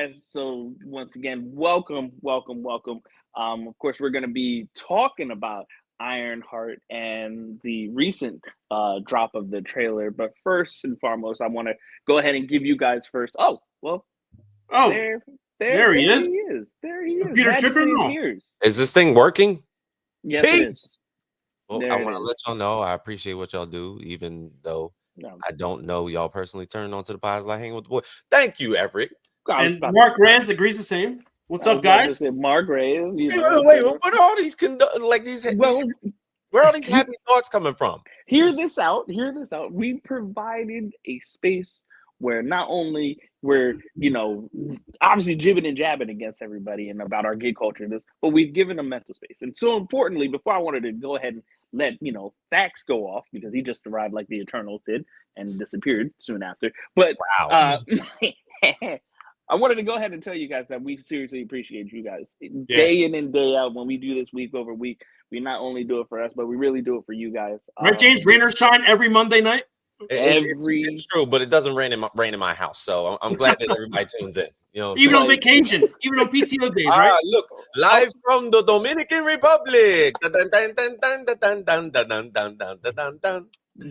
guys. So once again, welcome. Of course, we're going to be talking about Ironheart and the recent drop of the trailer. But first and foremost, I want to go ahead and give you guys first. Oh, well, Oh, there he is. he is. There he is. Computer Magically tripping? appears. Is this thing working? Yes, it is. Peace. Well, There I it want to let is. y'all know I appreciate what y'all do, even though No, I don't know y'all personally. Turn on to the pods like hanging with the boy. Thank you, Everett. I was And about Mark Reyes agrees the same. What's up, guys? Mark Ray, Wait, what are all these Well, where are all these happy thoughts coming from? Hear this out. We provided a space where not only we're, obviously jibbing and jabbing against everybody and about our gay culture, but we've given them mental space. And so importantly, before I wanted to go ahead and let, facts go off because he just arrived like the Eternals did and disappeared soon after. But Wow. I wanted to go ahead and tell you guys that we seriously appreciate you guys. Day in and day out, when we do this week over week, we not only do it for us, but we really do it for you guys. Right, James? Rain or shine every Monday night? It's true, but it doesn't rain in my house. So I'm glad that everybody tunes in. Even on vacation, even on PTO days, right? Look, live from the Dominican Republic.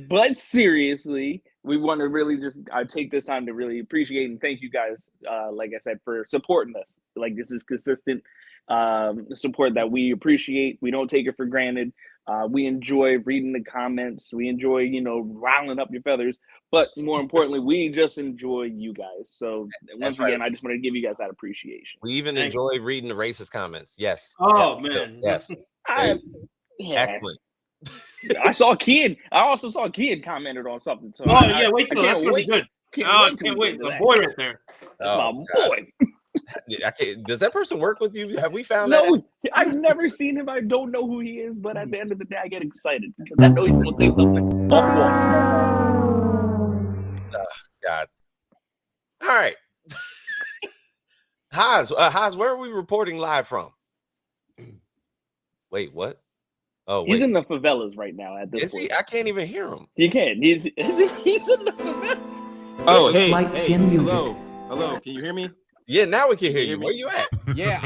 But seriously, we want to really just take this time to really appreciate and thank you guys, like I said, for supporting us. Like, this is consistent support that we appreciate. We don't take it for granted. We enjoy reading the comments. We enjoy, riling up your feathers. But more importantly, we just enjoy you guys. So once again, I just want to give you guys that appreciation. We even enjoy reading the racist comments. Yes. Oh, yes, man. Yes. Excellent. I also saw a kid commented on something. So wait till that's gonna be good. I can't wait. The boy right there. My boy. Does that person work with you? Have we found that? No, I've never seen him. I don't know who he is, but at the end of the day, I get excited because I know he's gonna say something. God. All right. Haas, where are we reporting live from? Wait, what? Oh, he's in the favelas right now. At this point, I can't even hear him. You can. He's in the favelas. Oh, hey, hello. Can you hear me? Yeah, now we can hear you. Where you at? Yeah,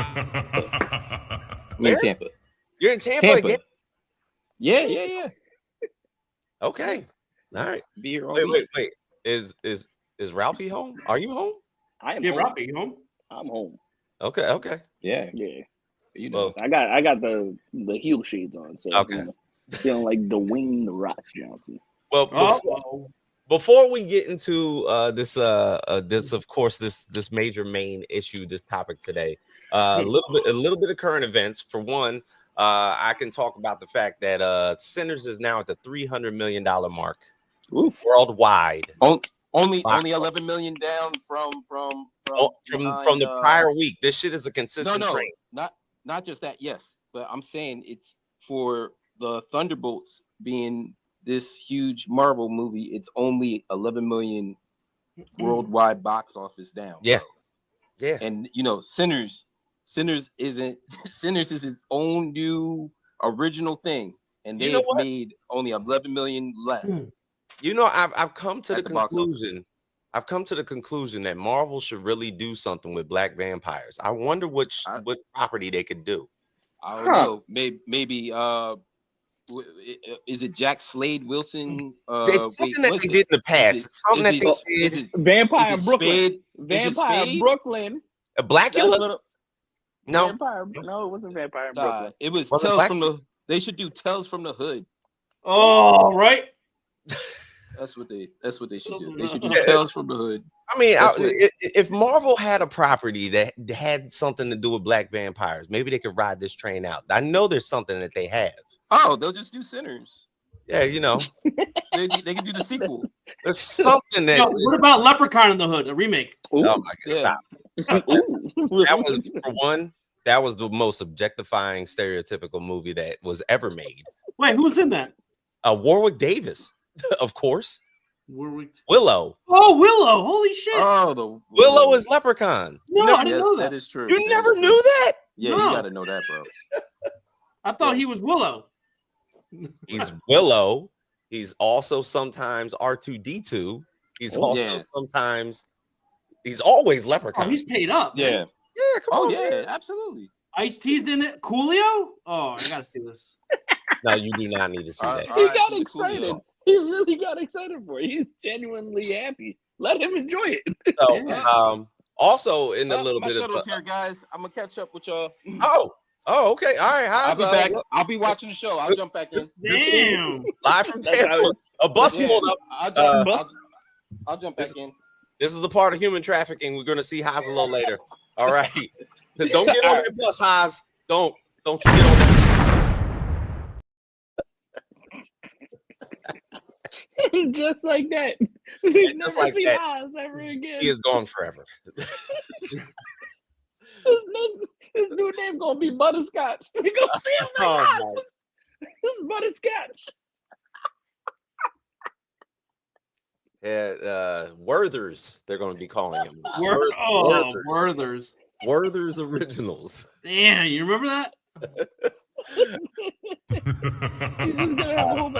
I'm in Tampa. You're in Tampa again? Yeah. Okay, all right. Be here all wait. Is Ralphie home? Are you home? I am. Yeah, home. Ralphie, you home? I'm home. Okay. Yeah. You know, I got the heel shades on, so feeling like Dwayne the Rock Johnson. Well, before we get into this of course this major main issue, this topic today, a little bit of current events. For one, I can talk about the fact that Sinners is now at the $300 million mark. Ooh. Worldwide. Only 11 million down from the prior week. This shit is a consistent trend. Not just that, yes, but I'm saying it's for the Thunderbolts being this huge Marvel movie. It's only 11 million worldwide box office down. Yeah. And Sinners is his own new original thing, and they have made only 11 million less. I've come to the conclusion. I've come to the conclusion that Marvel should really do something with black vampires. I wonder what property they could do. I don't know. Maybe is it Jack Slade Wilson? It's something that they did in the past. Something that they did. Vampire in Brooklyn. Vampire in Brooklyn. A Blackula? No. Vampire. No, it wasn't Vampire in Brooklyn. It was Tales from the. They should do Tales from the Hood. Oh, right. That's what they should do. They should do Tales from the Hood. I mean, if Marvel had a property that had something to do with black vampires, maybe they could ride this train out. I know there's something that they have. Oh, they'll just do Sinners. Yeah, they can do the sequel. There's something that. What about Leprechaun in the Hood, a remake? Ooh, oh my God! Stop. That was, for one, that was the most objectifying, stereotypical movie that was ever made. Wait, who's in that? Warwick Davis. Of course. Willow. Oh, Willow. Holy shit. Oh, Willow is Leprechaun. No, I didn't know that. That is true. You never knew that? Yeah, you got to know that, bro. I thought he was Willow. He's Willow. He's also sometimes R2-D2. He's also sometimes He's always Leprechaun. Oh, he's paid up. Yeah. Man. Yeah, come on. Yeah, Man. absolutely. Ice-T's in it. Coolio? Oh, I gotta see this. No, you do not need to see that. He got excited. He really got excited for it. He's genuinely happy. Let him enjoy it. So, also in a little my bit shuttle's of here, guys. I'm gonna catch up with y'all. Oh, okay. All right. I'll be back. I'll be watching the show. I'll jump back in. Damn. Live from Tampa. A bus pulled up. I'll jump back in. This is a part of human trafficking. We're going to see Haas a little later. All right. Don't get on that bus, Haas. Don't you get on that. Just like that. Just like that. Haas ever again. He is gone forever. His new name gonna be Butterscotch. We gonna see him like Haas. This is Butterscotch. Yeah, Werther's, they're going to be calling him. Werther's. Werther's Originals. Damn, you remember that?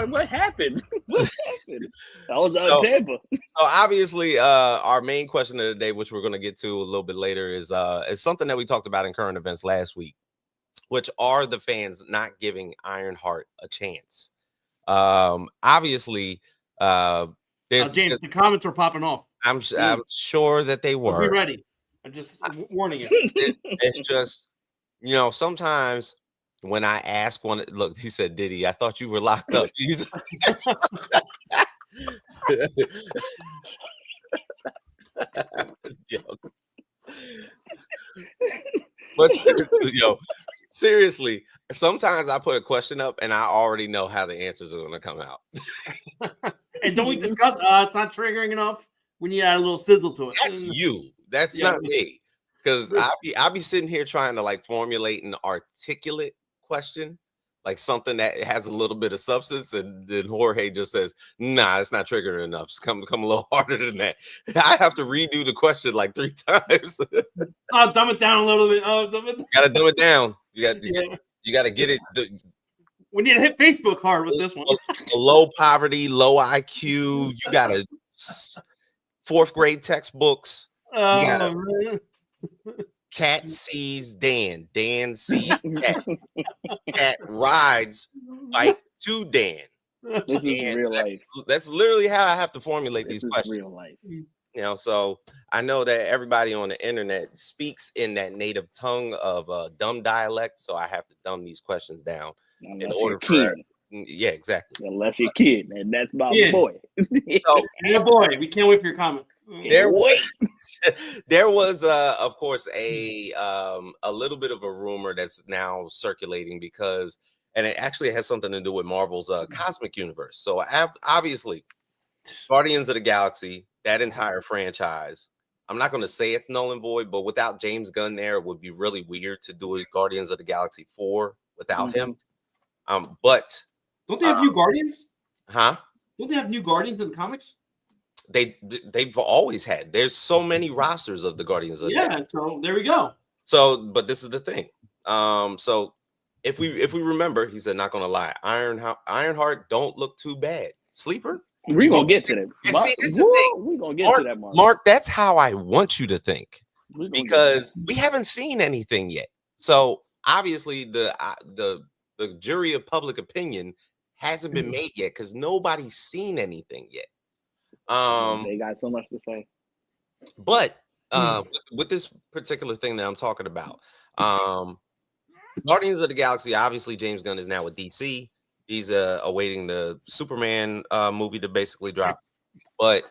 What happened? What happened? That was Tampa. So obviously, our main question of the day, which we're going to get to a little bit later, is something that we talked about in current events last week, which are the fans not giving Ironheart a chance. Obviously, James, the comments were popping off. I'm sure that they were. Be ready. I'm just warning you. It's just, sometimes when I ask one, look, he said, Diddy, I thought you were locked up. But seriously, sometimes I put a question up and I already know how the answers are going to come out. And don't we discuss it's not triggering enough? We need to add a little sizzle to it. That's you. That's not me. Because I'll be sitting here trying to formulate an articulate question, like something that has a little bit of substance, and then Jorge just says, "Nah, it's not triggering enough. It's come a little harder than that." I have to redo the question like 3 times. I'll dumb it down a little bit. Gotta dumb it down. You got to get it. We need to hit Facebook hard with this one. Low poverty, low IQ. You got to 4th grade textbooks. Cat sees Dan. Dan sees Cat. Cat rides bike to Dan. This is real life. That's literally how I have to formulate these questions. Real life. So I know that everybody on the internet speaks in that native tongue of dumb dialect, so I have to dumb these questions down in order for. Yeah, exactly. Unless you're kidding, and that's my boy. So, boy, we can't wait for your comment. There was of course a little bit of a rumor that's now circulating because, and it actually has something to do with Marvel's cosmic universe. So obviously, Guardians of the Galaxy, that entire franchise, I'm not going to say it's null and void, but without James Gunn there, it would be really weird to do a Guardians of the Galaxy 4 without him. But don't they have new Guardians? Huh? Don't they have new Guardians in the comics? They've always had. There's so many rosters of the Guardians of the Galaxy. So there we go. So, but this is the thing. So if we remember, he said, not gonna lie, Ironheart don't look too bad. Sleeper? We're gonna get to that. We're gonna get to that, Mark. That's how I want you to think. Because we haven't seen anything yet. So obviously the jury of public opinion hasn't been made yet because nobody's seen anything yet. They got so much to say. But with this particular thing that I'm talking about, Guardians of the Galaxy, obviously James Gunn is now with DC. He's awaiting the Superman movie to basically drop. But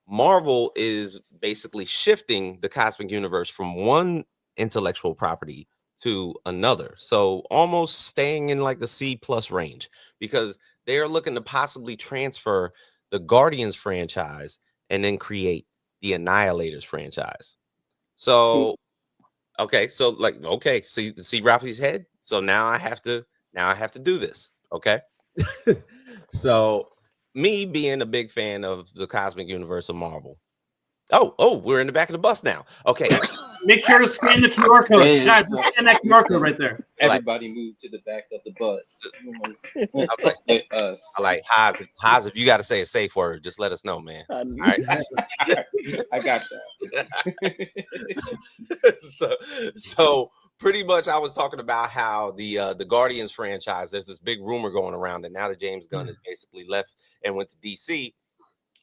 Marvel is basically shifting the cosmic universe from one intellectual property to another. So almost staying in like the C+ range, because they are looking to possibly transfer the Guardians franchise and then create the Annihilators franchise. So, okay, so see Ralphie's head. So now I have to do this. Okay. So me being a big fan of the cosmic universe of Marvel. Oh, we're in the back of the bus now. Okay. Make sure to scan the QR code. Guys, scan that QR code right there. Everybody move to the back of the bus. I like Haas, if you got to say a safe word, just let us know, man. All right. I got that. So pretty much I was talking about how the Guardians franchise, there's this big rumor going around that now that James Gunn has basically left and went to DC,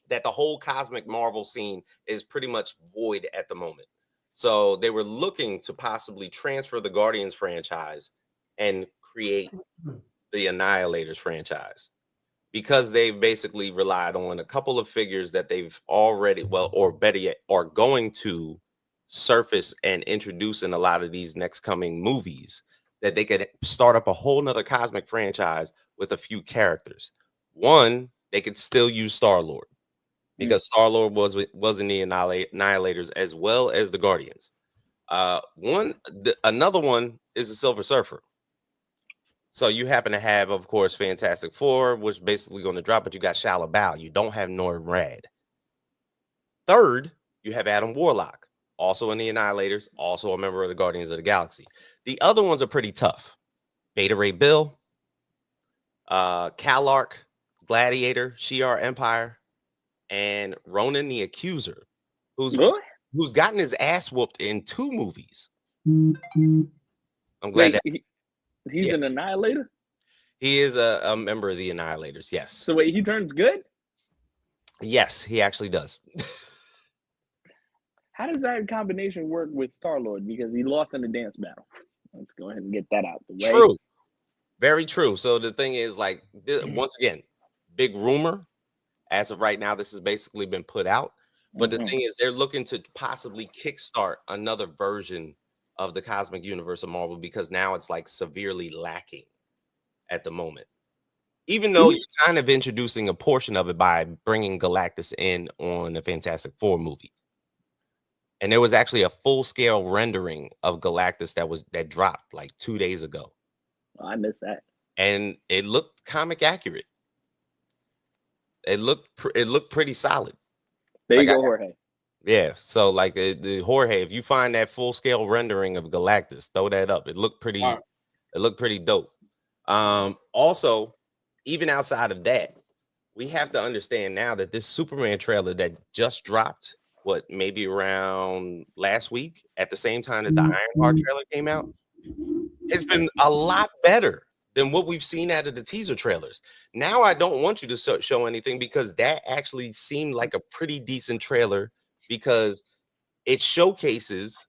that the whole cosmic Marvel scene is pretty much void at the moment. So they were looking to possibly transfer the Guardians franchise and create the Annihilators franchise, because they've basically relied on a couple of figures that they've already, well, or better yet, are going to surface and introduce in a lot of these next coming movies, that they could start up a whole nother cosmic franchise with a few characters. One, they could still use Star-Lord, because Star-Lord was in the Annihilators as well as the Guardians. Another one is the Silver Surfer. So you happen to have, of course, Fantastic Four, which is basically going to drop, but you got Shia LaBeouf. You don't have Norman Rad. Third, you have Adam Warlock, also in the Annihilators, also a member of the Guardians of the Galaxy. The other ones are pretty tough. Beta Ray Bill, Calark, Gladiator, Shi'ar Empire, and Ronan the Accuser, who's gotten his ass whooped in 2 movies. I'm glad he's an Annihilator? He is a member of the Annihilators, yes. So wait, he turns good? Yes, he actually does. How does that combination work with Star-Lord? Because he lost in the dance battle. Let's go ahead and get that out the way. True. Very true. So the thing is, like, once again, big rumor. As of right now, this has basically been put out. But the thing is, they're looking to possibly kickstart another version of the cosmic universe of Marvel, because now it's like severely lacking at the moment. Even though you're kind of introducing a portion of it by bringing Galactus in on the Fantastic Four movie. And there was actually a full-scale rendering of Galactus that dropped like 2 days ago. Oh, I missed that. And it looked comic accurate. It looked pretty solid. There you go, Jorge. Yeah, so like the Jorge, if you find that full-scale rendering of Galactus, throw that up. It looked pretty. It looked pretty dope. Also, even outside of that, we have to understand now that this Superman trailer that just dropped, maybe around last week, at the same time that the Ironheart trailer came out, it's been a lot better than what we've seen out of the teaser trailers. Now I don't want you to show anything, because that actually seemed like a pretty decent trailer, because it showcases.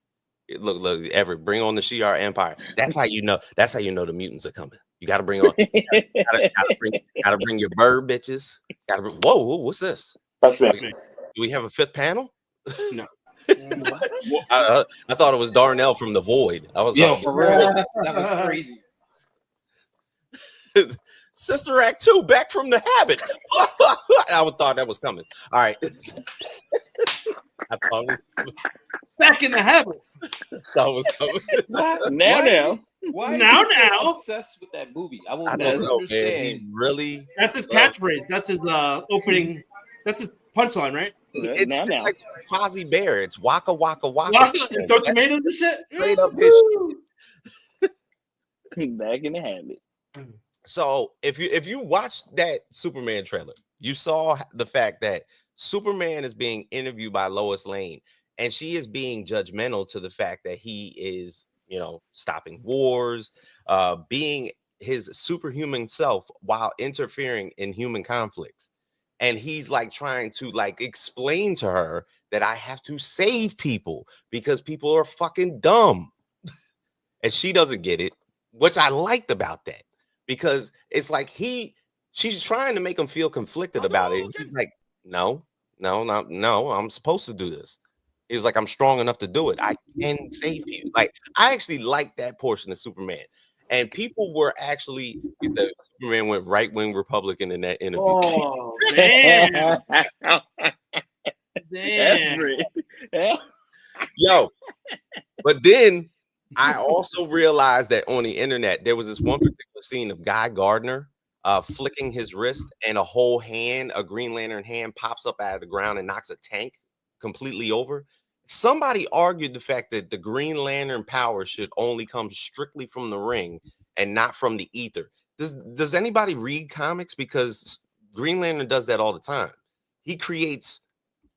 Look, Everett, bring on the Shi'ar Empire. That's how you know. That's how you know the mutants are coming. You got to bring on. Gotta bring your bird bitches. Whoa, what's this? That's me. Do we have a 5th panel? No. I thought it was Darnell from The Void. I was for real. That was crazy. Sister Act 2, Back from the Habit. I thought that was coming. All right. I thought it was coming. Back in the Habit. Thought it was coming. Why now obsessed with that movie? I will I never don't know, understand. man. He really. That's his catchphrase. That's his opening. That's his punchline, right? It's like Fozzie Bear. It's waka waka waka. Waka and throw tomatoes and shit. Straight up his shit. Back in the Habit. So if you watched that Superman trailer, you saw the fact that Superman is being interviewed by Lois Lane, and she is being judgmental to the fact that he is, stopping wars, being his superhuman self while interfering in human conflicts. And he's like trying to like explain to her that I have to save people because people are fucking dumb. And she doesn't get it, which I liked about that, because it's like she's trying to make him feel conflicted about it. He's like, no, I'm supposed to do this. He was like, I'm strong enough to do it. I can save you. Like, I actually like that portion of Superman. And people were actually, the Superman went right-wing Republican in that interview. Oh, damn. Damn. Yo, but then I also realized that on the internet, there was this one particular scene of Guy Gardner flicking his wrist, and a whole hand, a Green Lantern hand, pops up out of the ground and knocks a tank completely over. Somebody argued the fact that the Green Lantern power should only come strictly from the ring and not from the ether. Does anybody read comics? Because Green Lantern does that all the time. He creates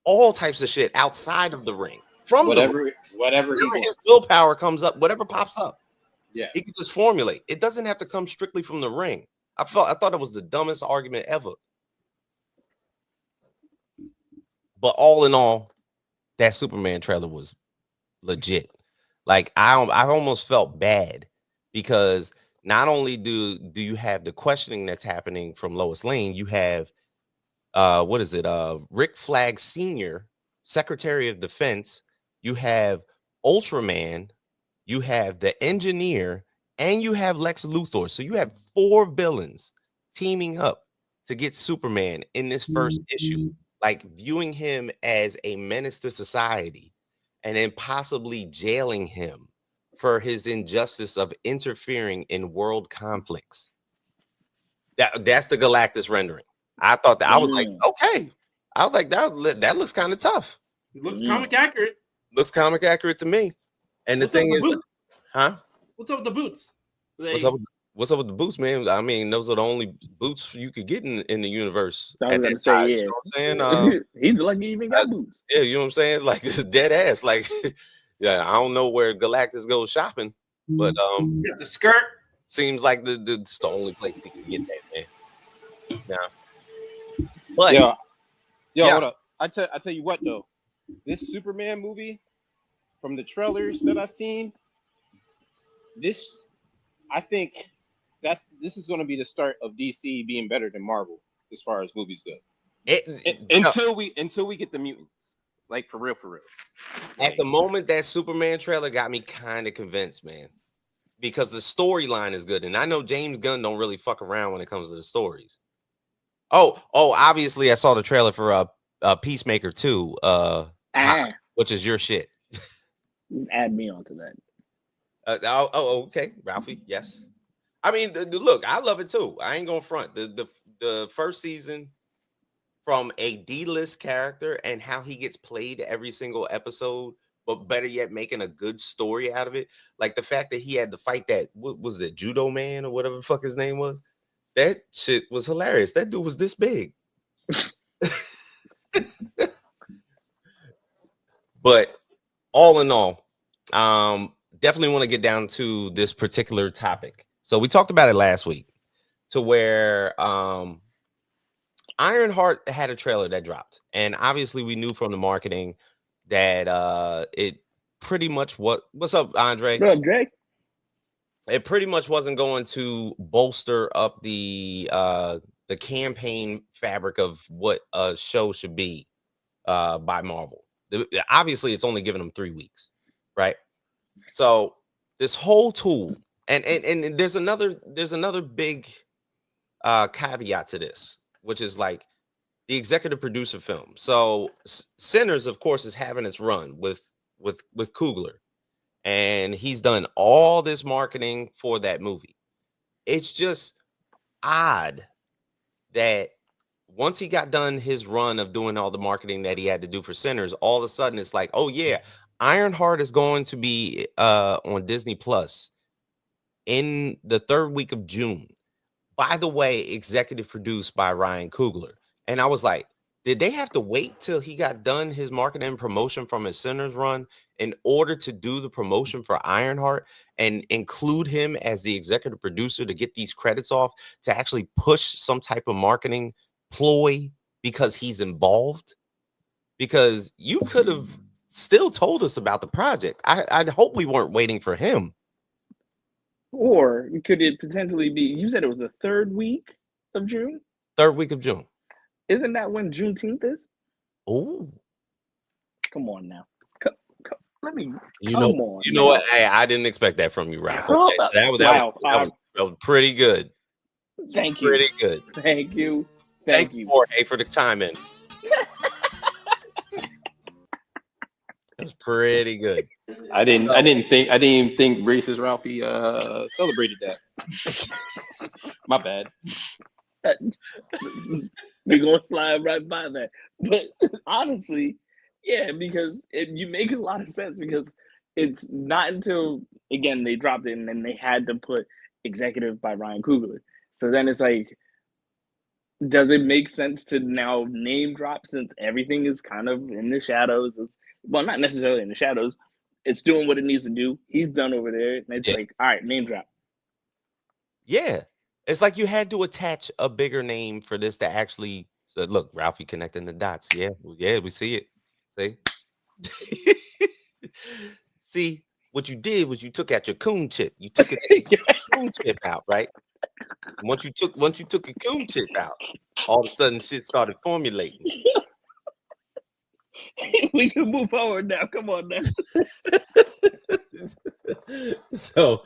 all types of shit outside of the ring. From whatever the whatever he his wants. willpower comes up, whatever pops up. Yeah. He can just formulate. It doesn't have to come strictly from the ring. I thought it was the dumbest argument ever. But all in all, that Superman trailer was legit. Like I almost felt bad because not only do you have the questioning that's happening from Lois Lane, you have what is it? Rick Flag Sr., Secretary of Defense, you have Ultraman, you have the Engineer, and you have Lex Luthor. So you have 4 villains teaming up to get Superman in this first issue, like viewing him as a menace to society and then possibly jailing him for his injustice of interfering in world conflicts. That's the Galactus rendering. I thought that I was like, okay. I was like, that looks kind of tough. It looks comic accurate. Looks comic accurate to me. And What's the thing up is, with the boots? huh? What's up with the boots? What's up with the boots, man? I mean, those are the only boots you could get in the universe. I was at gonna that say, time, yeah. you know what I'm saying? He's lucky he even got boots. Yeah, you know what I'm saying? Like dead ass. Like, yeah, I don't know where Galactus goes shopping, but Yeah, the skirt. seems like it's the only place he can get that, man. Yeah. But Yo, yeah. Hold up. I tell you what though, this Superman movie, from the trailers that I've seen, I think this is going to be the start of DC being better than Marvel as far as movies go. Until we get the mutants, like for real. At the moment, that Superman trailer got me kind of convinced, man, because the storyline is good, and I know James Gunn don't really fuck around when it comes to the stories. Oh, obviously, I saw the trailer for Peacemaker 2, which is your shit. Add me onto that. Okay, Ralphie. Yes, I mean, look, I love it too. I ain't gonna front. The first season, from a D-list character and how he gets played every single episode, but better yet, making a good story out of it. Like the fact that he had to fight that, what was it, Judo Man or whatever the fuck his name was. That shit was hilarious. That dude was this big. But all in all, definitely want to get down to this particular topic. So we talked about it last week, to where Ironheart had a trailer that dropped, and obviously we knew from the marketing that it pretty much what's up, Andre? What up, Drake? It pretty much wasn't going to bolster up the campaign fabric of what a show should be by Marvel. Obviously, it's only given them 3 weeks, right? So this whole tool, and there's another big caveat to this, which is like the executive producer film. So Sinners, of course, is having its run with Coogler, and he's done all this marketing for that movie. It's just odd that once he got done his run of doing all the marketing that he had to do for Sinners, all of a sudden it's like, oh yeah, Ironheart is going to be on Disney Plus in the 3rd week of June. By the way, executive produced by Ryan Coogler. And I was like, did they have to wait till he got done his marketing and promotion from his Sinners run in order to do the promotion for Ironheart and include him as the executive producer to get these credits off, to actually push some type of marketing ploy because he's involved? Because you could have still told us about the project. I hope we weren't waiting for him. Or could it potentially be, you said it was the 3rd week of June? 3rd week of June. Isn't that when Juneteenth is? Oh, come on now. Let me. You know what? Hey, I didn't expect that from you, Ralph. Okay, so that was pretty good. Thank you. Pretty good. Thank you. Thank you, Jorge, for the time in. It was pretty good. I didn't even think racist Ralphie celebrated that. My bad. We're gonna slide right by that. But honestly, Yeah, because you make a lot of sense because it's not until again they dropped it and then they had to put executive by Ryan Coogler. So then it's like, does it make sense to now name drop since everything is kind of in the shadows? It's, well, not necessarily in the shadows. It's doing what it needs to do. He's done over there, and it's Yeah. like, all right, name drop. Yeah. It's like you had to attach a bigger name for this to actually look, Ralphie connecting the dots. Yeah, we see it. See? See, what you did was you took out your coon chip. You took it coon chip out, right? And once you took a coon chip out, all of a sudden shit started formulating. We can move forward now. Come on now. so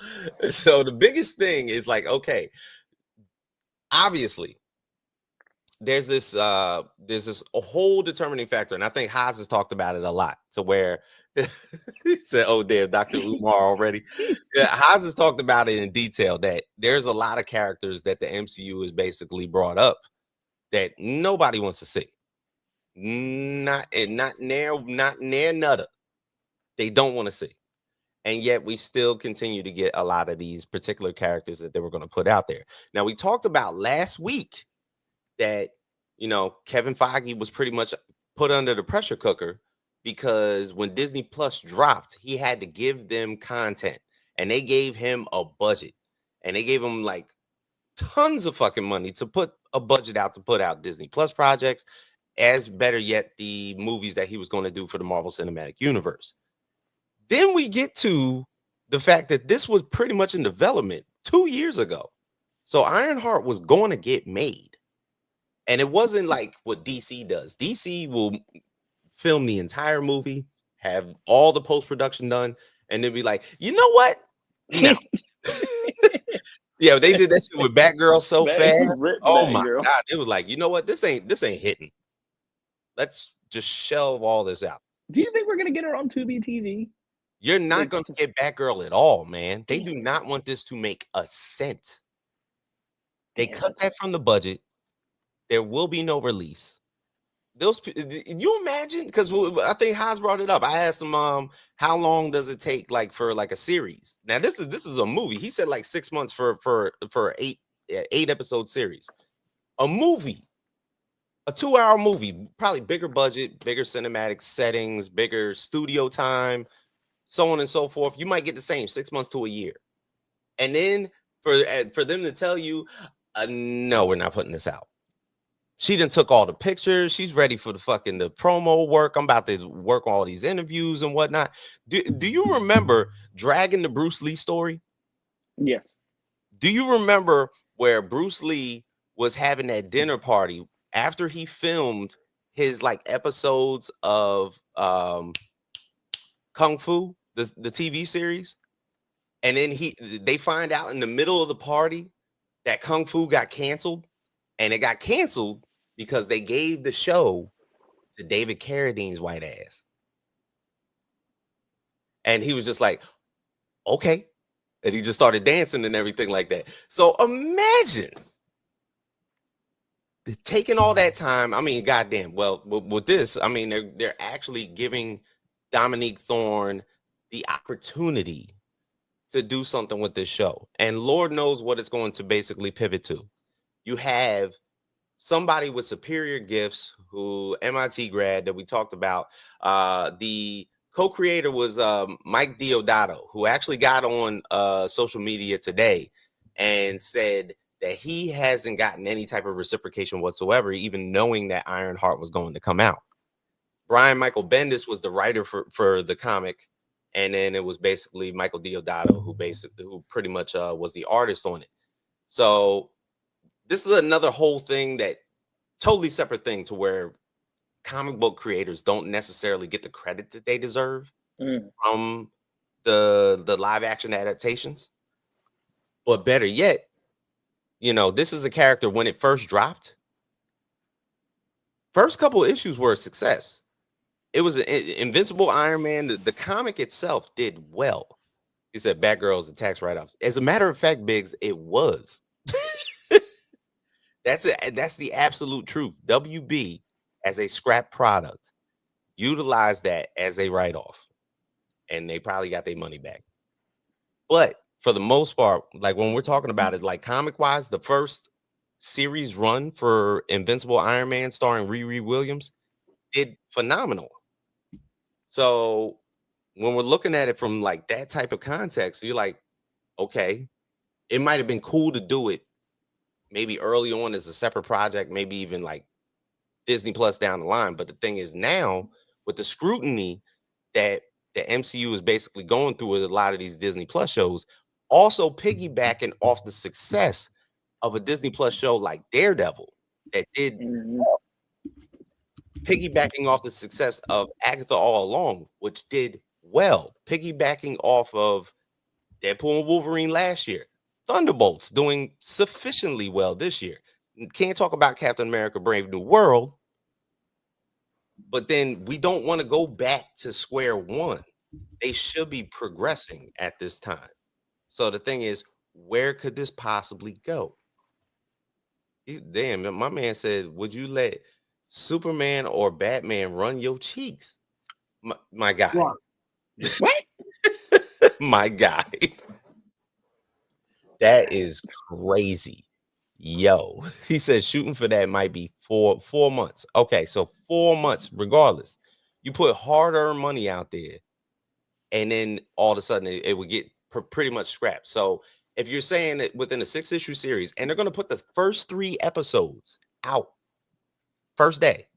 the biggest thing is like, okay, obviously there's this a whole determining factor, and I think Haas has talked about it a lot to where he said, oh damn, Dr. Umar already. Yeah, Haas has talked about it in detail that there's a lot of characters that the MCU has basically brought up that nobody wants to see. Not near nutter. They don't want to see. And yet we still continue to get a lot of these particular characters that they were going to put out there. Now, we talked about last week that, Kevin Feige was pretty much put under the pressure cooker because when Disney Plus dropped, he had to give them content and they gave him a budget and they gave him like tons of fucking money to put a budget out to put out Disney Plus projects, as better yet, the movies that he was going to do for the Marvel Cinematic Universe. Then we get to the fact that this was pretty much in development 2 years ago. So Ironheart was going to get made. And it wasn't like what DC does. DC will film the entire movie, have all the post-production done, and then be like, you know what? No. Yeah, they did that shit with Batgirl so fast. Oh my God. It was like, you know what? This ain't hitting. Let's just shelve all this out. Do you think we're gonna get her on Tubi TV? You're not going to get Batgirl at all, man. They do not want this to make a cent. They cut that from the budget. There will be no release. You imagine? Because I think Haas brought it up. I asked him, how long does it take, like for like a series? Now this is a movie. He said like 6 months for 8 episode series. A movie, a 2-hour movie, probably bigger budget, bigger cinematic settings, bigger studio time, so on and so forth. You might get the same 6 months to a year, and then for them to tell you, no, we're not putting this out. She done took all the pictures. She's ready for the promo work. I'm about to work all these interviews and whatnot. Do you remember dragging the Bruce Lee story? Yes. Do you remember where Bruce Lee was having that dinner party after he filmed his like episodes of Kung Fu, the TV series? And then they find out in the middle of the party that Kung Fu got canceled, and it got canceled because they gave the show to David Carradine's white ass. And he was just like, okay. And he just started dancing and everything like that. So imagine taking all that time. I mean, goddamn. Well, with this, I mean, they're actually giving Dominique Thorne the opportunity to do something with this show. And Lord knows what it's going to basically pivot to. You have somebody with superior gifts, who MIT grad that we talked about. The co-creator was Mike Deodato, who actually got on social media today and said that he hasn't gotten any type of reciprocation whatsoever, even knowing that Ironheart was going to come out. Brian Michael Bendis was the writer for the comic, and then it was basically Michael Deodato who pretty much was the artist on it. So this is another whole thing, that totally separate thing, to where comic book creators don't necessarily get the credit that they deserve from the live action adaptations. But better yet, this is a character, when it first dropped, first couple of issues were a success. It was an Invincible Iron Man. The comic itself did well. He said Batgirl's the tax write-offs. As a matter of fact, Biggs, it was. That's the absolute truth. WB, as a scrap product, utilized that as a write-off, and they probably got their money back. But for the most part, like when we're talking about it, like comic-wise, the first series run for Invincible Iron Man starring Riri Williams did phenomenal. So when we're looking at it from like that type of context, you're like, okay, it might have been cool to do it maybe early on as a separate project, maybe even like Disney Plus down the line. But the thing is now with the scrutiny that the MCU is basically going through with a lot of these Disney Plus shows, also piggybacking off the success of a Disney Plus show like Daredevil that did piggybacking off the success of Agatha All Along, which did well, piggybacking off of Deadpool and Wolverine last year, Thunderbolts doing sufficiently well this year. Can't talk about Captain America Brave New World, but then we don't want to go back to square one. They should be progressing at this time. So the thing is, where could this possibly go? Damn, my man said, would you let Superman or Batman run your cheeks? My guy. What? My guy. That is crazy. Yo, he said shooting for that might be 4 months. Okay, so 4 months, regardless. You put hard-earned money out there, and then all of a sudden it would get pretty much scrapped. So if you're saying that within a 6-issue series, and they're going to put the first 3 episodes out first day.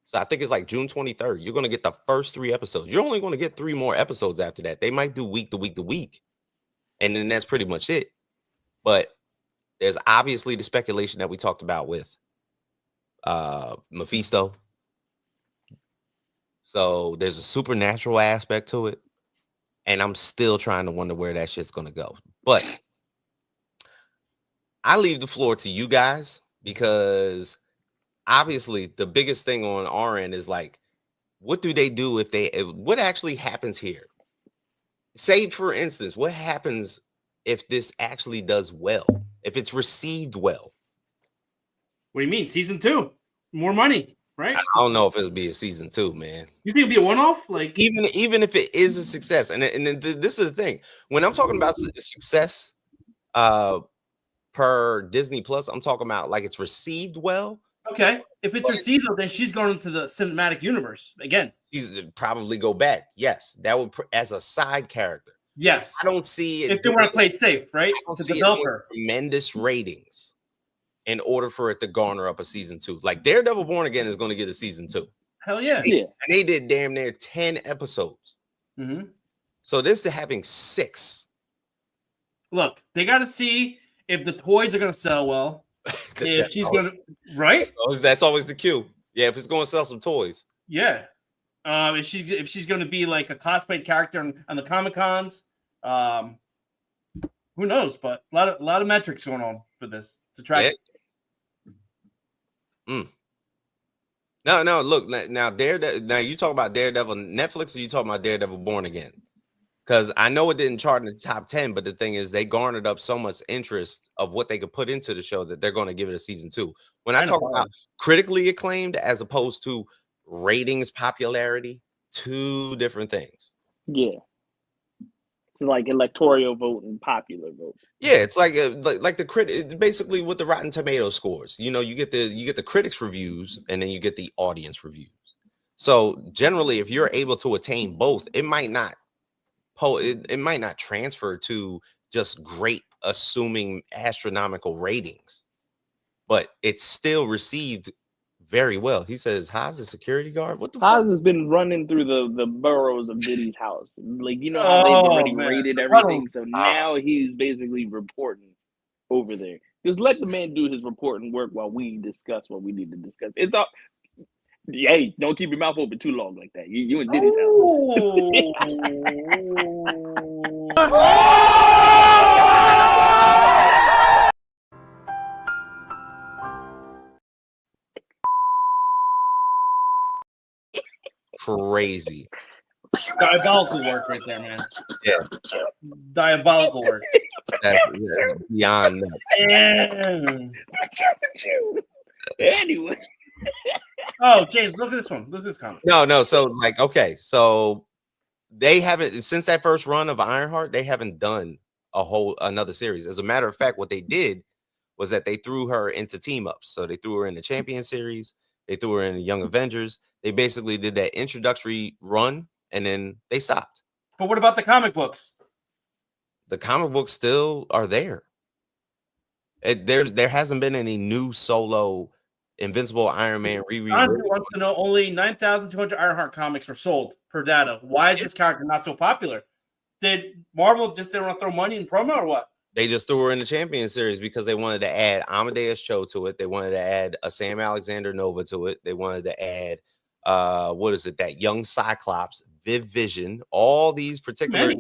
So I think it's like June 23rd. You're going to get the first 3 episodes. You're only going to get 3 more episodes after that. They might do week to week to week. And then that's pretty much it. But there's obviously the speculation that we talked about with Mephisto. So there's a supernatural aspect to it. And I'm still trying to wonder where that shit's going to go. But I leave the floor to you guys, because obviously the biggest thing on our end is like, what do they do what actually happens here? Say, for instance, what happens if this actually does well, if it's received well? What do you mean? Season 2, more money, right? I don't know if it'll be a season 2, man. You think it'll be a one-off? Like even if it is a success, and this is the thing. When I'm talking about success, per Disney Plus, I'm talking about like it's received well. Okay, if it's received, then she's going into the cinematic universe again. She's probably go back. Yes, that would as a side character. Yes, I don't see it if they want to play it safe, right? I don't To see develop it her. Tremendous ratings in order for it to garner up a season 2. Like Daredevil Born Again is going to get a season 2. Hell yeah! Yeah, and they did damn near 10 episodes. Mm-hmm. So this is having 6. Look, they got to see if the toys are going to sell well. If she's going to, right? That's always the cue. Yeah, if it's going to sell some toys. Yeah. If she's going to be like a cosplayed character on the Comic Cons, who knows? But a lot of metrics going on for this to track. Yeah. No. Look now, Daredevil. Now you talk about Daredevil Netflix, or you talking about Daredevil Born Again? Because I know it didn't chart in the top 10, but the thing is, they garnered up so much interest of what they could put into the show that they're going to give it a season 2. When I talk about critically acclaimed as opposed to ratings popularity, 2 different things. Yeah, it's like electoral vote and popular vote. Yeah, it's like the critic, basically with the Rotten Tomato scores. You know, you get the critics' reviews, and then you get the audience reviews. So generally, if you're able to attain both, it might not transfer to just great, assuming astronomical ratings, but it's still received very well. He says, "How's the security guard? What the fuck?" Haas has been running through the boroughs of Diddy's house. Like, you know how they've already rated everything, so now he's basically reporting over there. Just let the man do his reporting work while we discuss what we need to discuss. It's all. Hey, don't keep your mouth open too long like that. You in Diddy's house. Crazy. Diabolical work right there, man. Yeah. Diabolical work. That's beyond that. What's up with you? Anyway. Oh, James, look at this one. Look at this comment. No. So like, okay, so they haven't since that first run of Ironheart, they haven't done another series. As a matter of fact, what they did was that they threw her into team ups. So they threw her in the Champion series, they threw her in the Young Avengers. They basically did that introductory run and then they stopped. But what about the comic books? The comic books still are there. There hasn't been any new solo Invincible Iron Man Andrew wants to know only 9,200 Ironheart comics were sold per data. Why is this character not so popular? Did Marvel just didn't want to throw money in promo or what? They just threw her in the Champion series because they wanted to add Amadeus Cho to it. They wanted to add a Sam Alexander Nova to it. They wanted to add that young Cyclops, Viv Vision, all these particular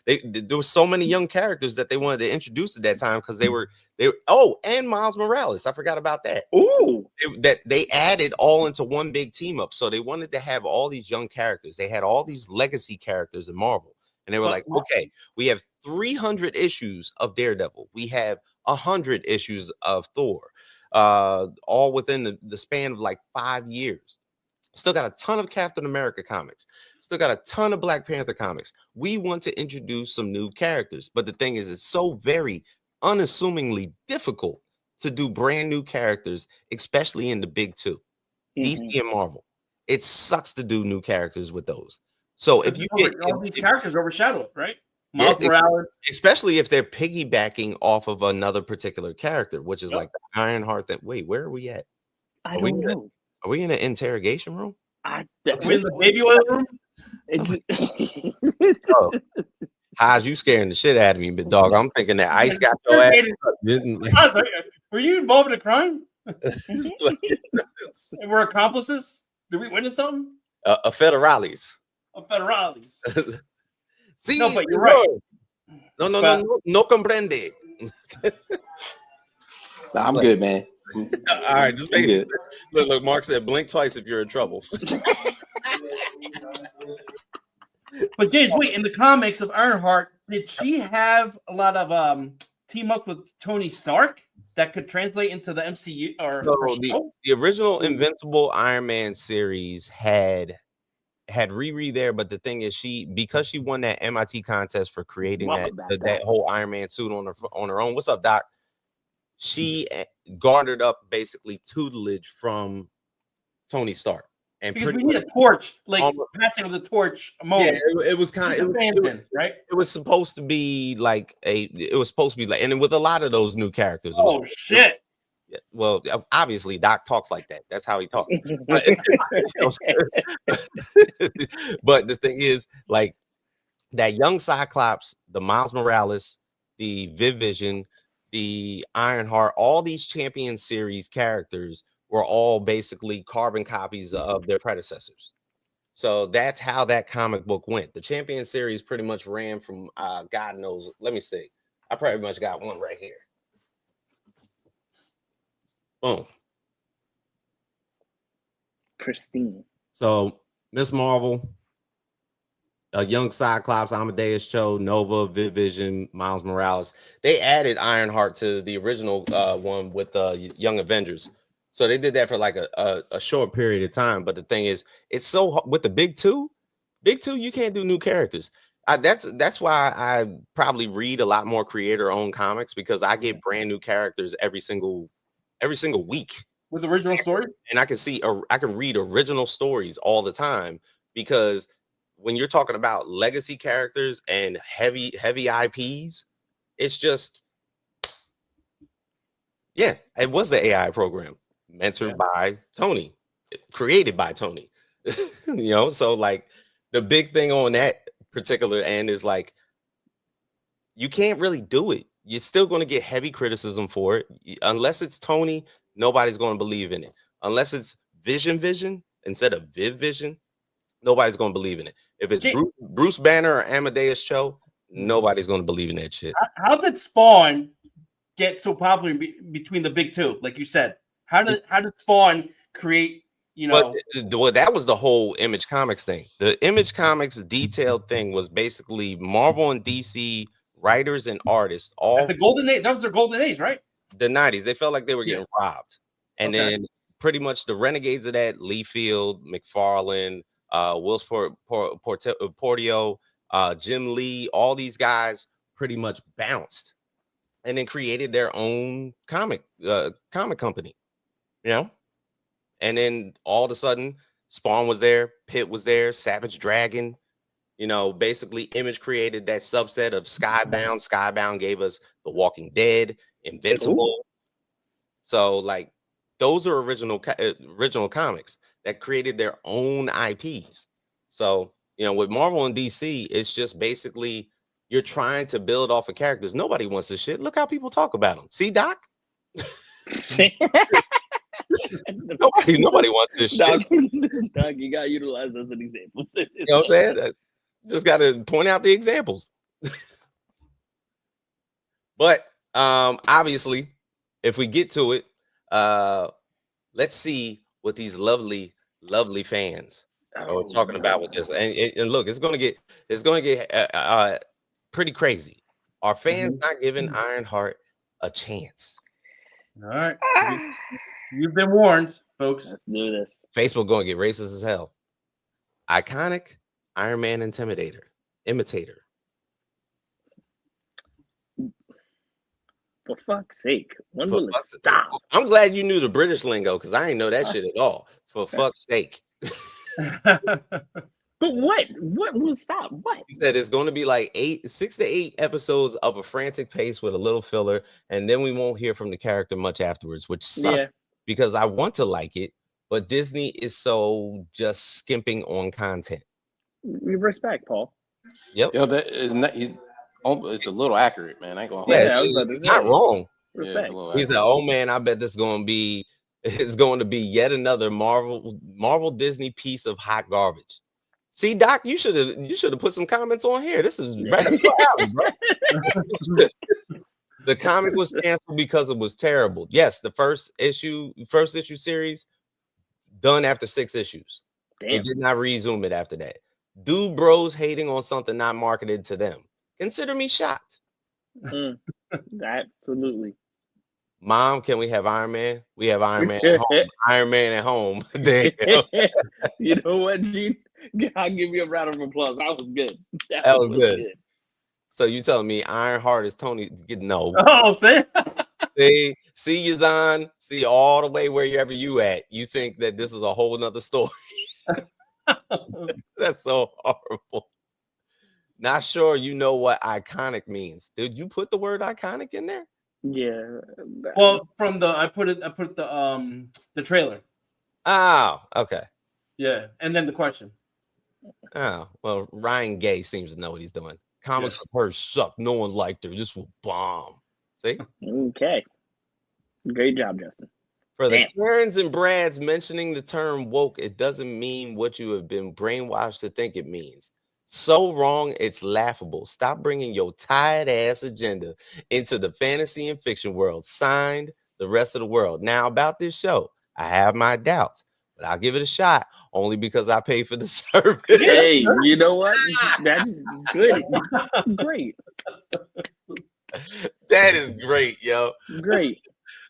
there were so many young characters that they wanted to introduce at that time because they were and Miles Morales. I forgot about that. Ooh. That they added all into one big team up. So they wanted to have all these young characters. They had all these legacy characters in Marvel. And they were like, okay, we have 300 issues of Daredevil. We have 100 issues of Thor, all within the span of like 5 years. Still got a ton of Captain America comics. Still got a ton of Black Panther comics. We want to introduce some new characters. But the thing is, it's so very unassumingly difficult to do brand new characters, especially in the big two, DC and Marvel. It sucks to do new characters with those. So if you get all these characters overshadowed, right? Miles Morales, especially if they're piggybacking off of another particular character, which is like the Ironheart. That wait, where are we at? I don't know. Are we in an interrogation room? Are we in the baby oil room? How's you scaring the shit out of me, but dog? I'm thinking that ice got your ass. I was like, were you involved in a crime? And we're accomplices? Did we witness something? A federales. A federales. See, no, but you're right. No comprende. Nah, I'm good, man. All right, just make it. Look, Mark said, blink twice if you're in trouble. But James, wait, in the comics of Ironheart, did she have a lot of team up with Tony Stark that could translate into the MCU or the original Invincible Iron Man series had Riri there, but the thing is, because she won that MIT contest for creating that whole Iron Man suit on her own. What's up, Doc? She garnered up basically tutelage from Tony Stark, and because we need a torch, like passing of the torch moment. Yeah, it was kind of right. It was supposed to be like and with a lot of those new characters. Oh shit! Well, obviously, Doc talks like that. That's how he talks. But the thing is, like that young Cyclops, the Miles Morales, the Viv Vision, the Ironheart, all these Champion series characters were all basically carbon copies of their predecessors. So that's how that comic book went. The Champion series pretty much ran from God knows. Let me see. I pretty much got one right here. Boom. Pristine. So Miss Marvel, young Cyclops, Amadeus Cho, Nova, Viv Vision, Miles Morales. They added Ironheart to the original one with Young Avengers. So they did that for like a short period of time. But the thing is, it's so with the big two, you can't do new characters. That's why I probably read a lot more creator-owned comics, because I get brand new characters every single week with original story, and I can read original stories all the time, because when you're talking about legacy characters and heavy IPs, it's just it was the AI program mentored by Tony, created by Tony. So like the big thing on that particular end is like you can't really do it. You're still going to get heavy criticism for it. Unless it's Tony, nobody's going to believe in it. Unless it's Vision instead of Viv Vision, nobody's going to believe in it. If it's Bruce Banner or Amadeus Cho, nobody's going to believe in that shit. How did Spawn get so popular between the big two? Like you said, how did Spawn create? Well, that was the whole Image Comics thing. The Image Comics detailed thing was basically Marvel and DC writers and artists. All the golden age. That was their golden age, right? The 90s. They felt like they were getting robbed. And then pretty much the renegades of that, Lee Field, McFarlane, Wills Portio, Jim Lee, all these guys pretty much bounced and then created their own comic company, you know? And then all of a sudden, Spawn was there, Pitt was there, Savage Dragon, you know, basically Image created that subset of Skybound. Skybound gave us The Walking Dead, Invincible. Ooh. So like those are original comics that created their own IPs. So, you know, with Marvel and DC, it's just basically you're trying to build off of characters. Nobody wants this shit. Look how people talk about them. See, Doc? nobody wants this Doc, shit. Doc, you gotta utilize as an example. You know what I'm saying? Just gotta point out the examples. But obviously, if we get to it, let's see what these lovely fans are talking about with this. And look, it's gonna get pretty crazy. Are fans not giving Ironheart a chance? All right. You've been warned, folks. Let's do this. Facebook going to get racist as hell. Iconic Iron Man imitator. For fuck's sake. When will it stop? I'm glad you knew the British lingo because I ain't know that shit at all. For fuck's sake. But what? What will stop? What? He said it's going to be like 6 to 8 episodes of a frantic pace with a little filler, and then we won't hear from the character much afterwards, which sucks because I want to like it, but Disney is so just skimping on content. We respect, Paul. Yep. Yo, it's a little accurate, man. I ain't gonna. It's not wrong. Respect. He said, "Oh man, I bet this is going to be yet another Marvel Disney piece of hot garbage." See, Doc, you should have put some comments on here. This is right up your alley, bro. The comic was canceled because it was terrible. Yes, the first issue series done after 6 issues. Damn. They did not resume it after that. Dude, bros hating on something not marketed to them. Consider me shocked. Absolutely. Mom, can we have Iron Man? We have Iron Man at home. Iron Man at home. Damn. You know what, Gene? I'll give you a round of applause. That was good. That was good. So you telling me Ironheart is Tony? No. Oh, see Yazan, see all the way wherever you at. You think that this is a whole nother story. That's so horrible. Not sure you know what iconic means. Did you put the word iconic in there? Yeah. Well, I put the trailer. Oh, okay. Yeah, and then the question. Oh, well, Ryan Gay seems to know what he's doing. Comics of her suck. No one liked her. This will bomb. See? Okay. Great job, Justin. For the Karens and Brads mentioning the term woke, it doesn't mean what you have been brainwashed to think it means. So wrong, it's laughable. Stop bringing your tired ass agenda into the fantasy and fiction world. Signed, the rest of the world. Now, about this show, I have my doubts, but I'll give it a shot only because I pay for the service. Hey, you know what? That's good. Great. That is great, yo. Great.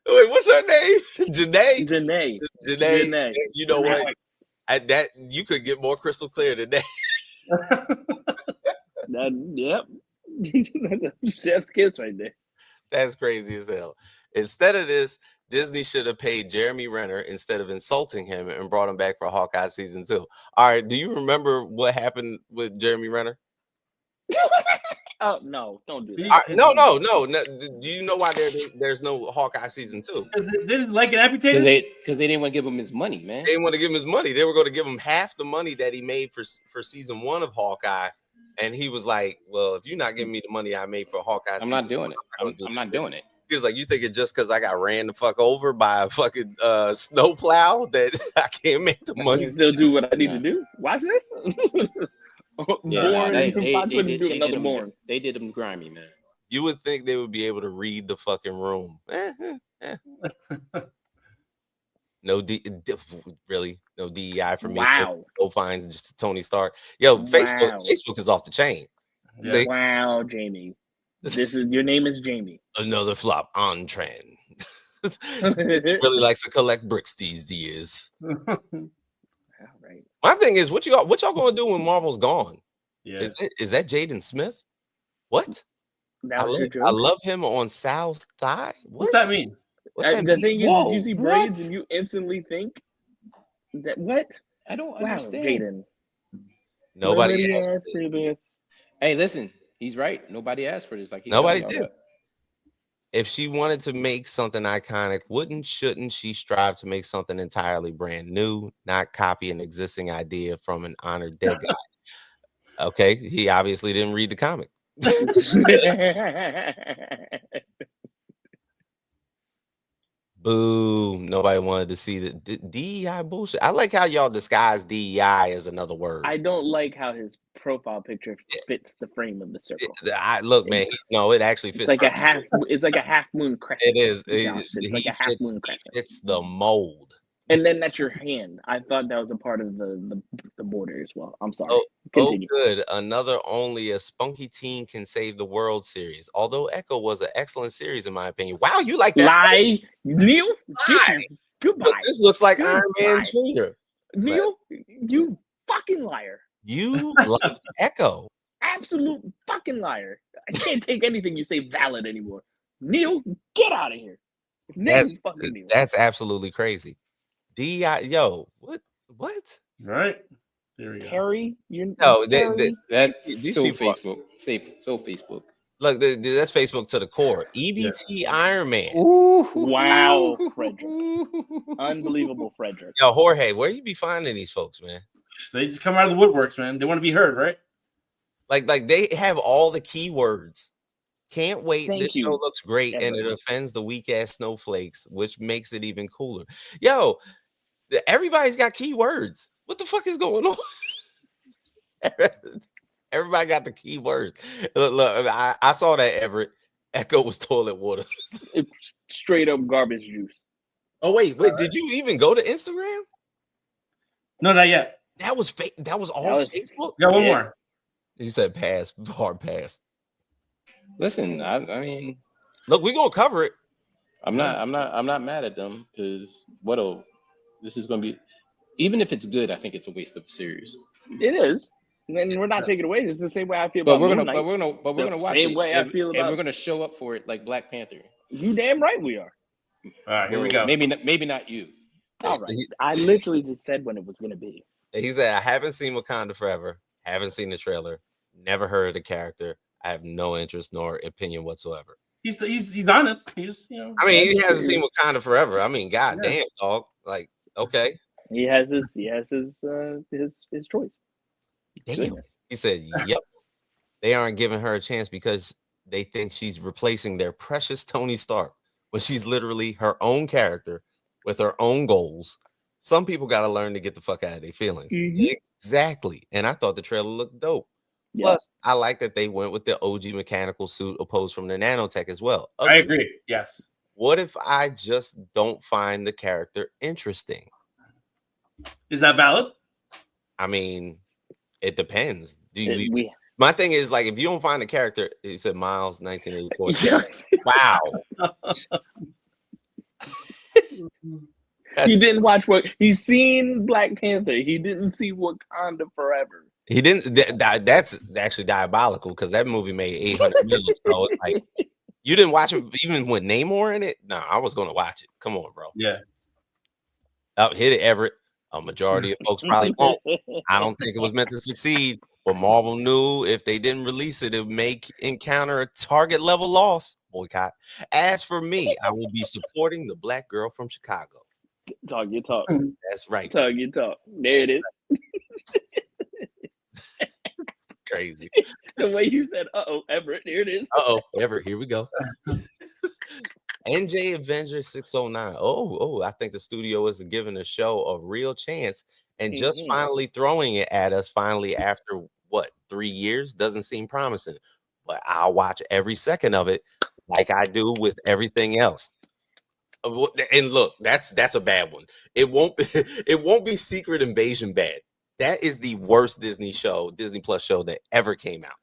Wait, what's her name? Janae. Janae. You know what? That you could get more crystal clear than that. Yep. Chef's kiss right there. That's crazy as hell. Instead of this, Disney should have paid Jeremy Renner instead of insulting him and brought him back for Hawkeye season 2. All right, do you remember what happened with Jeremy Renner? Oh no, don't do that. No. Do you know why there's no Hawkeye season 2? Because they didn't like it amputated? Because they didn't want to give him his money, man. They didn't want to give him his money. They were going to give him half the money that he made for season 1 of Hawkeye. And he was like, well, if you're not giving me the money I made for Hawkeye, I'm not doing it. I'm not doing it. He was like, you think it just because I got ran the fuck over by a fucking snowplow that I can't make the money? Still do what I need to do. Watch this. They did him grimy, man. You would think they would be able to read the fucking room. Really? No DEI for me. Wow. Go find just Tony Stark. Yo, Facebook is off the chain. Yeah. Wow, Jamie. Your name is Jamie. Another flop on trend. Really likes to collect bricks these days. All right. My thing is, what y'all gonna do when Marvel's gone? Yeah. Is that Jaden Smith? What? That was your joke? I love him on South Thigh. What's that mean? What's that The mean? thing is, Whoa, you see braids what? and you instantly think that what? I don't Wow, understand. Jaden. Nobody asked asked for this. for this. Hey, listen, he's right. Nobody asked for this. Like Nobody did. If she wanted to make something iconic, shouldn't she strive to make something entirely brand new, not copy an existing idea from an honored dead guy? Okay, he obviously didn't read the comic. Boo! Nobody wanted to see the DEI bullshit. I like how y'all disguise DEI as another word. I don't like how his profile picture fits the frame of the circle. Look, man. No, it actually fits. It's like a half. It's like a half moon crescent. It is. It's like a half moon crescent. It's the mold. And then that's your hand. I thought that was a part of the border as well. I'm sorry. Oh, Continue. good. Another only a spunky teen can save the world series. Although Echo was an excellent series in my opinion. Wow, you like that? Lie, Neil. Lie. Goodbye. Look, this looks like Iron Man Jr. Neil, you fucking liar. You liked Echo. Absolute fucking liar. I can't take anything you say valid anymore. Neil, get out of here. That's absolutely crazy. Yo, what? Right. There we go. Harry, you're that's these so people Facebook. So Facebook. Look, that's Facebook to the core. EBT Iron Man. Ooh, wow, Frederick. Unbelievable, Frederick. Yo, Jorge, where you be finding these folks, man? They just come out of the woodworks, man. They want to be heard, right? Like they have all the keywords. Can't wait. Thank this you, show looks great, and it everyone. offends the weak ass snowflakes, which makes it even cooler. Yo, everybody's got keywords. What the fuck is going on? Everybody got the keywords. Look, I saw that Everett. Echo was toilet water. It's straight up garbage juice. Oh wait, did you even go to Instagram? No, not yet. That was fake. That was all Facebook. Got one more. You said pass, hard pass. Listen, I mean, look, we're gonna cover it. I'm not mad at them because this is gonna be, even if it's good, I think it's a waste of a series. It is. And we're not taking it away. It's the same way I feel But about we're Moon gonna Knight. watch Same it. way I feel and about. we're gonna show up for it like Black Panther. You damn right we are. All right, here we go. Maybe not you. All right. I literally just said when it was gonna be. He said, "I haven't seen Wakanda Forever. Haven't seen the trailer. Never heard of the character. I have no interest nor opinion whatsoever." He's honest. He's I mean, he hasn't seen Wakanda Forever. I mean, goddamn, dog. Like, okay. He has his choice. Damn. He said, "Yep." They aren't giving her a chance because they think she's replacing their precious Tony Stark when she's literally her own character with her own goals. Some people got to learn to get the fuck out of their feelings. Mm-hmm. Exactly. And I thought the trailer looked dope. Yeah. Plus, I like that they went with the OG mechanical suit opposed from the nanotech as well. I agree. Yes. What if I just don't find the character interesting? Is that valid? I mean, it depends. My thing is, like, if you don't find the character, he said Miles 1984. Wow. He didn't watch he's seen Black Panther. He didn't see Wakanda Forever. He didn't. That's actually diabolical because that movie made 800 million. So it's like you didn't watch it even with Namor in it. No, I was gonna watch it. Come on, bro. Yeah. Hit it, Everett. A majority of folks probably won't. I don't think it was meant to succeed. But Marvel knew if they didn't release it, it may encounter a target level loss. Boycott. As for me, I will be supporting the black girl from Chicago. Talk your talk. That's right. Talk your talk. There it is. Crazy. The way you said, Everett, here it is. Everett, here we go. NJ Avenger 609. I think the studio is giving the show a real chance and just finally throwing it at us after 3 years doesn't seem promising. But I'll watch every second of it like I do with everything else. And look, that's a bad one. It won't be Secret Invasion bad. That is the worst Disney Plus show that ever came out.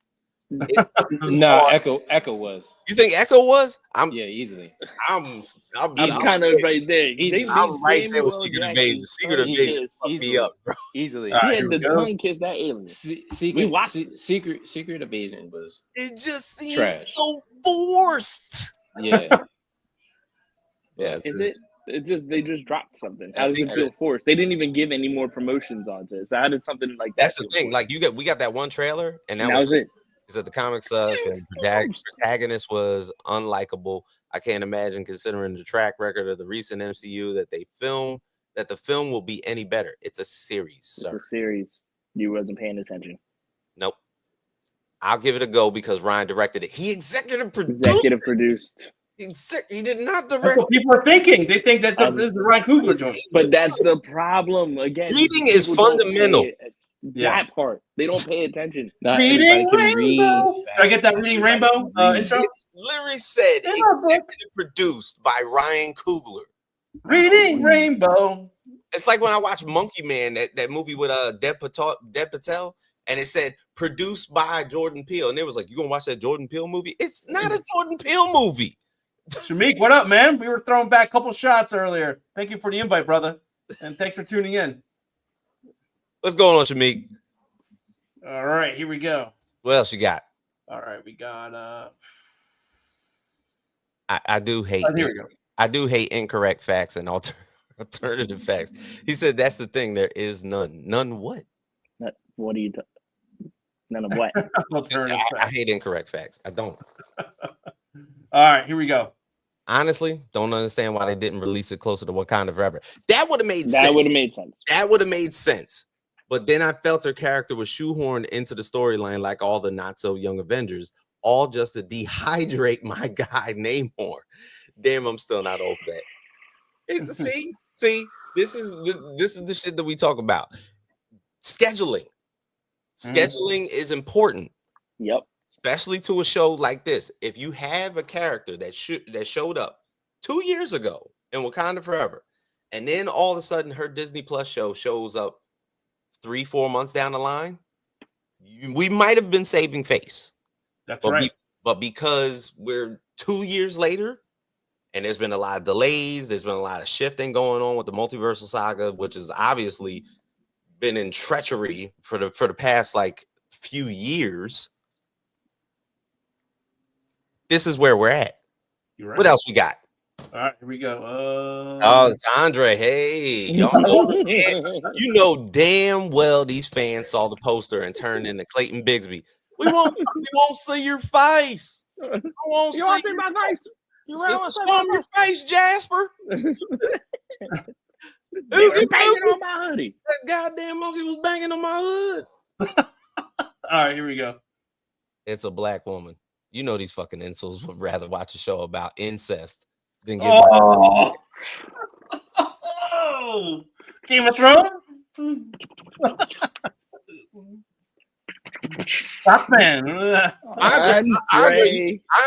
Nah, Echo was. You think Echo was? Yeah, easily. I'm kind of right there. I'm right there with Samuel Secret Jackson Invasion. Secret first Invasion kiss. fucked me up, bro. Easily. All right, He here had we the go. tongue kiss that alien. We watched Secret Invasion was It just seems trash. so forced. Yeah. Yes, They just dropped something. How does it feel forced? They didn't even give any more promotions onto it. So how does something like that? That's the thing. Forced? Like we got that one trailer, and that was it. Is that the comic sucked and protagonist was unlikable. I can't imagine, considering the track record of the recent MCU, that the film will be any better. It's a series, sir. It's a series. You wasn't paying attention. Nope. I'll give it a go because Ryan directed it. He executive produced. He did not direct. That's what people are thinking. They think that this is the Ryan Coogler joint. But that's the problem. Again, reading is fundamental. That part, they don't pay attention. Not Reading everybody can Rainbow. read. Should I get that Reading Rainbow intro? It's literally said executive produced by Ryan Coogler. Reading Rainbow. It's like when I watched Monkey Man, that movie with Dev Patel, and it said produced by Jordan Peele, and they was like, "You gonna watch that Jordan Peele movie?" It's not a Jordan Peele movie. Shamik, what up, man? We were throwing back a couple shots earlier. Thank you for the invite, brother, and thanks for tuning in. What's going on, Shamik? All right, here we go. What else you got? All right, we got I do hate. Here we go. I do hate incorrect facts and alternative facts. He said that's the thing. There is none. None what? What are you none of what? Alternative I hate incorrect facts. I don't. All right, here we go. Honestly, don't understand why they didn't release it closer to Wakanda Forever. That would have made sense. That would have made sense. That would have made sense. But then I felt her character was shoehorned into the storyline like all the not so young Avengers, all just to dehydrate my guy Namor. Damn, I'm still not over that. See, this is the shit that we talk about. Scheduling. Scheduling is important. Yep. Especially to a show like this. If you have a character that showed up 2 years ago in Wakanda Forever, and then all of a sudden her Disney Plus show shows up 3-4 months down the line, we might have been saving face. That's right. But because we're 2 years later, and there's been a lot of delays, there's been a lot of shifting going on with the multiversal saga, which has obviously been in treachery for the past like few years. This is where we're at. Right. What else we got? All right, here we go. Oh, it's Andre. Hey, y'all know, you know damn well these fans saw the poster and turned into Clayton Bigsby. We won't see your face. We won't You want to see my face? You want to see your face, Jasper? They were banging on my hoodie. That goddamn monkey was banging on my hood. All right, here we go. It's a black woman. You know these fucking insults would rather watch a show about incest than give Game of Thrones? Stockman.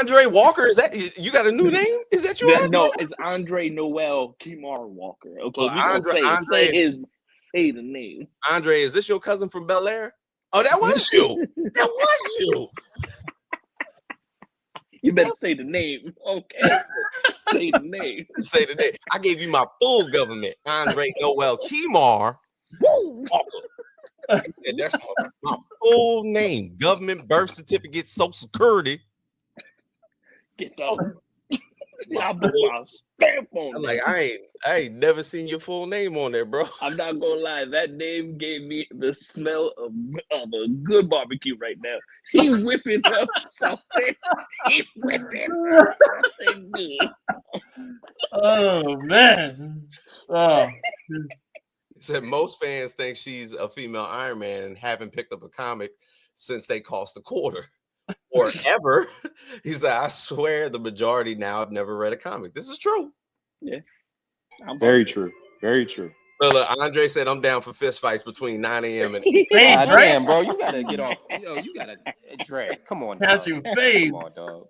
Andre Walker, is that you got a new name? Is that you? No, it's Andre Noel Kimar Walker. Okay, say the name. Andre, is this your cousin from Bel Air? Oh, that was you. That was you. You better say the name, okay? Say the name. Say the name. I gave you my full government, Andre Noel Kimar Walker. I said that's my full name, government, birth certificate, social security. Get some. I put my stamp on I'm like, I ain't never seen your full name on there, bro. I'm not gonna lie, that name gave me the smell of a good barbecue right now. He's whipping up something. He's whipping up something good. Oh man. Oh. He said most fans think she's a female Iron Man and haven't picked up a comic since they cost $0.25 or ever. He said, I swear the majority now have never read a comic. This is true. Yeah. Very true. Very true. Look, Andre said I'm down for fist fights between 9 a.m. and damn, bro. You gotta get off. Yo, you gotta drag. Come on, dog. Come on, dog.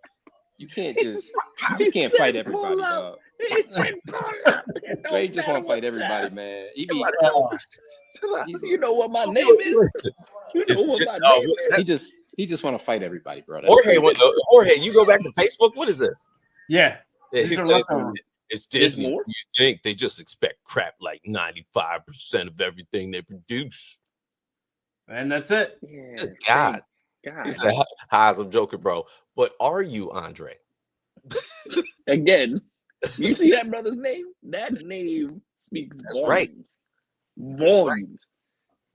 You just can't fight everybody, dog. Dre just want to fight everybody, man. You know what my name is? You know what my name is? He just want to fight everybody, bro. Jorge, you go back to Facebook. What is this? Yeah. He says, it's Disney. more? You think they just expect crap like 95% of everything they produce. And that's it. Yeah, Good God. God. He said, "Highs, I'm joking, bro. But are you, Andre?" Again, you see that brother's name? That name speaks That's volumes. right. Volumes.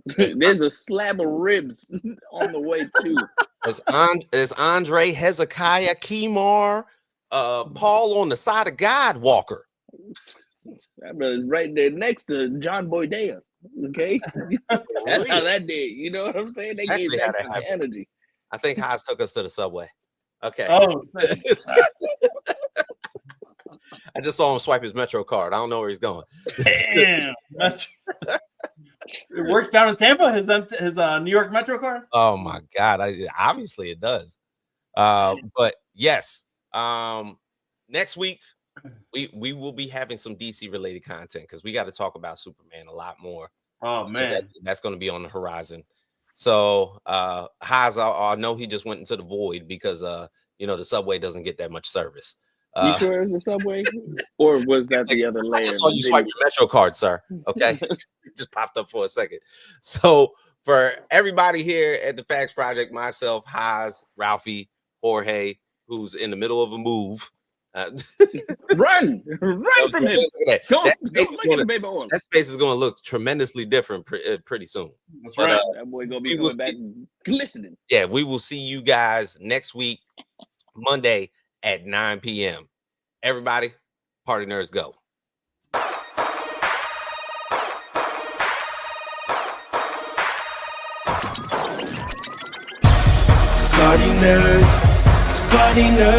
That's There's a slab of ribs on the way too. It's Andre, Hezekiah, Kemar, Paul on the side of God Walker. That brother's right there next to John Boydea. Okay, that's how that did. You know what I'm saying? They Exactly gave how that that kind of happened. energy. I think Haas took us to the subway. Okay. Oh, I just saw him swipe his Metro card. I don't know where he's going. damn. It works down in Tampa, his New York Metro card. Oh my God. Obviously it does. But yes, next week we will be having some DC related content because we got to talk about Superman a lot more. Oh man, that's going to be on the horizon. So Haas, I know he just went into the void because the subway doesn't get that much service. You sure it was the subway, or was that the other layer? I just saw you swipe your Metro card, sir. Okay, it just popped up for a second. So for everybody here at the Facts Project, myself, Haas, Ralphie, Jorge, who's in the middle of a move. Run from him. That space is going to look tremendously different pretty soon. That's right. That boy gonna be coming back glistening. Yeah, we will see you guys next week, Monday at 9 p.m. Everybody, party nerds go. Party nerds.